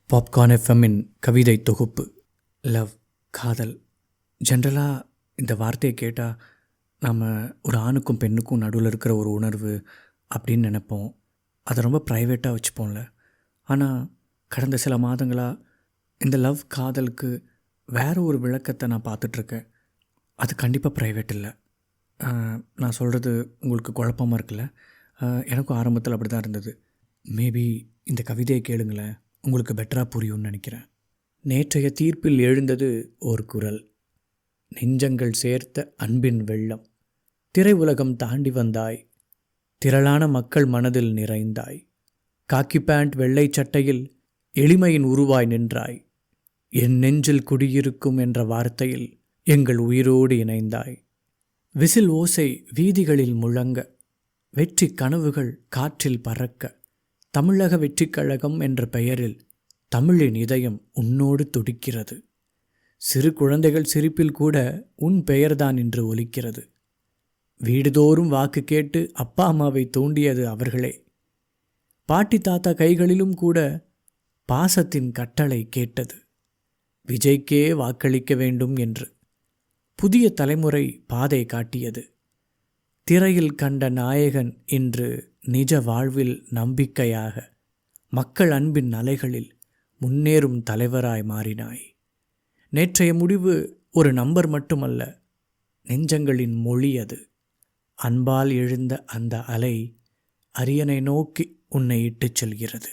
Popcorn எஃப்எம்மின் கவிதை தொகுப்பு லவ், காதல். ஜென்ரலாக இந்த வார்த்தையை கேட்டால் நம்ம ஒரு ஆணுக்கும் பெண்ணுக்கும் நடுவில் இருக்கிற ஒரு உணர்வு அப்படின்னு நினைப்போம். அதை ரொம்ப ப்ரைவேட்டாக வச்சுப்போம்ல. ஆனால் கடந்த சில மாதங்களாக இந்த லவ், காதலுக்கு வேறு ஒரு விளக்கத்தை நான் பார்த்துட்ருக்கேன். அது கண்டிப்பாக ப்ரைவேட் இல்லை. நான் சொல்கிறது உங்களுக்கு குழப்பமாக இருக்குல்ல. எனக்கும் ஆரம்பத்தில் அப்படி தான் இருந்தது. மேபி இந்த கவிதையை கேளுங்களேன், உங்களுக்கு பெட்டராக புரியும்னு நினைக்கிறேன். நேற்றைய தீர்ப்பில் எழுந்தது ஒரு குரல். நெஞ்சங்கள் சேர்த்த அன்பின் வெள்ளம். திரை உலகம் தாண்டி வந்தாய். திரளான மக்கள் மனதில் நிறைந்தாய். காக்கி பேண்ட் வெள்ளை சட்டையில் எளிமையின் உருவாய் நின்றாய். என் நெஞ்சில் குடியிருக்கும் என்ற வார்த்தையில் எங்கள் உயிரோடு இணைந்தாய். விசில் ஓசை வீதிகளில் முழங்க, வெற்றி கனவுகள் காற்றில் பறக்க, தமிழக வெற்றிக் கழகம் என்ற பெயரில் தமிழின் இதயம் உன்னோடு துடிக்கிறது. சிறு குழந்தைகள் சிரிப்பில் கூட உன் பெயர்தான் இன்று ஒலிக்கிறது. வீடுதோறும் வாக்கு கேட்டு அப்பா அம்மாவை தூண்டியது அவர்களே. பாட்டி தாத்தா கைகளிலும் கூட பாசத்தின் கட்டளை கேட்டது. விஜய்க்கே வாக்களிக்க வேண்டும் என்று புதிய தலைமுறை பாதை காட்டியது. திரையில் கண்ட நாயகன் இன்று நிஜ வாழ்வில் நம்பிக்கையாக, மக்கள் அன்பின் அலைகளில் முன்னேறும் தலைவராய் மாறினாய். நேற்றைய முடிவு ஒரு நம்பர் மட்டுமல்ல, நெஞ்சங்களின் மொழி அது. அன்பால் எழுந்த அந்த அலை அரியணை நோக்கி உன்னை இட்டுச் செல்கிறது.